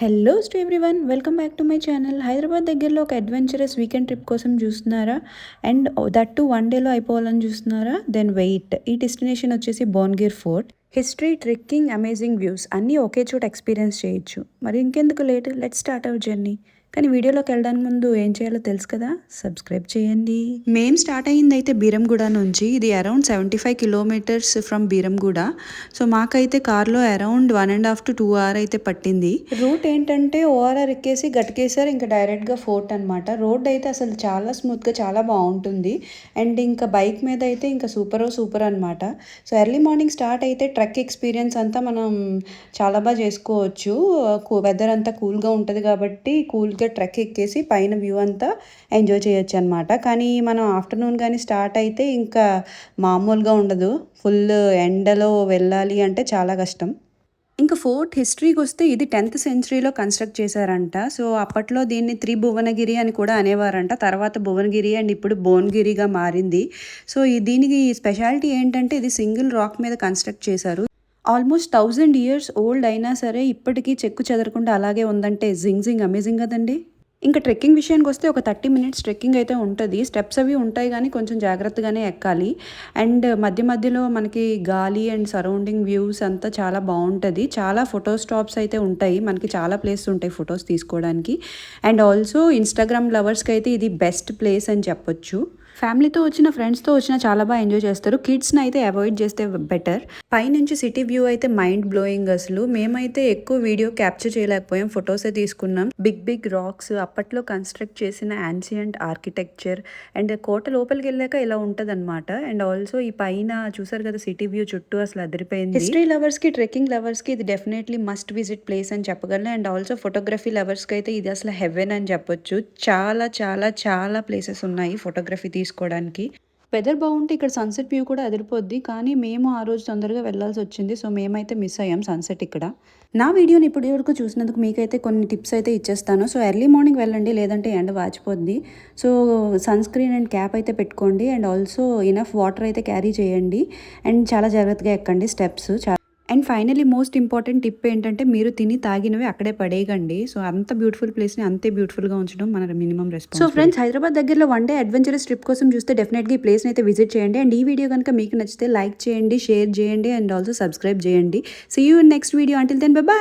Hello to everyone, welcome back to my channel. Hyderabad దగ్గరలో ఒక adventurous weekend trip కోసం చూస్తున్నారా? అండ్ దట్ టు వన్ డేలో అయిపోవాలని చూస్తున్నారా? Then wait. ఈ డెస్టినేషన్ వచ్చేసి Bhuvanagiri fort. History, trekking, amazing views అన్నీ ఒకే చోట ఎక్స్పీరియన్స్ చేయొచ్చు. మరి ఇంకెందుకు late, let's start our journey. కానీ వీడియోలోకి వెళ్ళడానికి ముందు ఏం చేయాలో తెలుసు కదా, సబ్స్క్రైబ్ చేయండి. మేము స్టార్ట్ అయ్యింది అయితే బీరంగూడ నుంచి. ఇది around 75 kilometres from Beeramguda. So మాకైతే కార్లో అరౌండ్ 1.5 to 2 hours అయితే పట్టింది. రూట్ ఏంటంటే ఓఆర్ఆర్ ఎక్కేసి గట్కేసారి ఇంకా డైరెక్ట్గా ఫోర్ట్ అనమాట. రోడ్ అయితే అసలు చాలా స్మూత్గా చాలా బాగుంటుంది. అండ్ ఇంకా బైక్ మీద అయితే ఇంకా సూపర్ అనమాట. సో ఎర్లీ మార్నింగ్ స్టార్ట్ అయితే ట్రెక్ ఎక్స్పీరియన్స్ అంతా మనం చాలా బాగా చేసుకోవచ్చు. వెదర్ అంతా కూల్గా ఉంటుంది కాబట్టి కూల్గా ట్రెక్ ఎక్కేసి పైన వ్యూ అంతా ఎంజాయ్ చేయొచ్చు అనమాట. కానీ మనం ఆఫ్టర్నూన్ కానీ స్టార్ట్ అయితే ఇంకా మామూలుగా ఉండదు. ఫుల్ ఎండలో వెళ్ళాలి అంటే చాలా కష్టం. ఇంకా ఫోర్ట్ హిస్టరీకి వస్తే ఇది 10th centuryలో కన్స్ట్రక్ట్ చేశారంట. సో అప్పట్లో దీన్ని త్రిభువనగిరి అని కూడా అనేవారంట. తర్వాత భువనగిరి అండ్ ఇప్పుడు భువనగిరిగా మారింది. సో దీనికి స్పెషాలిటీ ఏంటంటే ఇది సింగిల్ రాక్ మీద కన్స్ట్రక్ట్ చేశారు. ఆల్మోస్ట్ 1000 years ఓల్డ్ అయినా సరే ఇప్పటికీ చెక్కు చెదరకుండా అలాగే ఉందంటే జింగ్ అమేజింగ్ కదండి. ఇంకా ట్రెక్కింగ్ విషయానికి వస్తే ఒక 30 minutes ట్రెక్కింగ్ అయితే ఉంటుంది. స్టెప్స్ అవి ఉంటాయి కానీ కొంచెం జాగ్రత్తగానే ఎక్కాలి. అండ్ మధ్యలో మనకి గాలి అండ్ సరౌండింగ్ వ్యూస్ అంతా చాలా బాగుంటుంది. చాలా ఫోటో స్టాప్స్ అయితే ఉంటాయి. మనకి చాలా ప్లేసెస్ ఉంటాయి ఫొటోస్ తీసుకోవడానికి. అండ్ ఆల్సో ఇన్స్టాగ్రామ్ లవర్స్కి అయితే ఇది బెస్ట్ ప్లేస్ అని చెప్పొచ్చు. ఫ్యామిలీతో వచ్చిన ఫ్రెండ్స్తో వచ్చిన చాలా బాగా ఎంజాయ్ చేస్తారు. కిడ్స్ని అయితే అవాయిడ్ చేస్తే బెటర్. పైనుంచి సిటీ వ్యూ అయితే మైండ్ బ్లోయింగ్ అసలు. మేమైతే ఎక్కువ వీడియో క్యాప్చర్ చేయలేకపోయాం, ఫొటోసే తీసుకున్నాం. బిగ్ రాక్స్, అప్పట్లో కన్స్ట్రక్ట్ చేసిన యాన్సియంట్ ఆర్కిటెక్చర్ అండ్ కోట లోపలికి వెళ్ళాక ఇలా ఉంటుంది అనమాట. అండ్ ఆల్సో ఈ పైన చూసారు కదా సిటీ వ్యూ చుట్టూ అసలు అదిరిపోయింది. హిస్టరీ లవర్స్కి, ట్రెక్కింగ్ లవర్స్కి ఇది డెఫినెట్లీ మస్ట్ విజిట్ ప్లేస్ అని చెప్పగలను. అండ్ ఆల్సో ఫోటోగ్రఫీ లవర్స్కి అయితే ఇది అసలు హెవెన్ అని చెప్పొచ్చు. చాలా ప్లేసెస్ ఉన్నాయి ఫోటోగ్రఫీ తీసుకోవడానికి. వెదర్ బాగుంటే ఇక్కడ సన్సెట్ వ్యూ కూడా అదిరిపోద్ది. కానీ మేము ఆ రోజు తొందరగా వెళ్ళాల్సి వచ్చింది. సో మేమైతే మిస్ అయ్యాం సన్సెట్ ఇక్కడ. నా వీడియోని ఇప్పటి వరకు చూసినందుకు మీకైతే కొన్ని టిప్స్ అయితే ఇచ్చేస్తాను. సో ఎర్లీ మార్నింగ్ వెళ్ళండి, లేదంటే ఎండ వాచిపోద్ది. So sunscreen and cap అయితే పెట్టుకోండి. అండ్ ఆల్సో ఇనఫ్ వాటర్ అయితే క్యారీ చేయండి. అండ్ చాలా జాగ్రత్తగా ఎక్కండి steps. And finally most important tip ఏంటంటే మీరు తిని తాగినవి అక్కడే పడేయకండి. సో అంత బ్యూటిఫుల్ ప్లేస్ని అంతే బ్యూటిఫుల్గా ఉంచడం మన minimum response. So friends, Hyderabad దగ్గరలో వన్ డే అడ్వెంచరస్ ట్రిప్ కోసం చూస్తే డెఫినెట్గా ఈ ప్లేస్ని అయితే విజిట్ చేయండి. అండ్ ఈ వీడియో కనుక మీకు నచ్చితే లైక్ చేయండి, షేర్ చేయండి అండ్ ఆల్సో సబ్స్క్రైబ్ చేయండి. See you in next video. Until then bye by.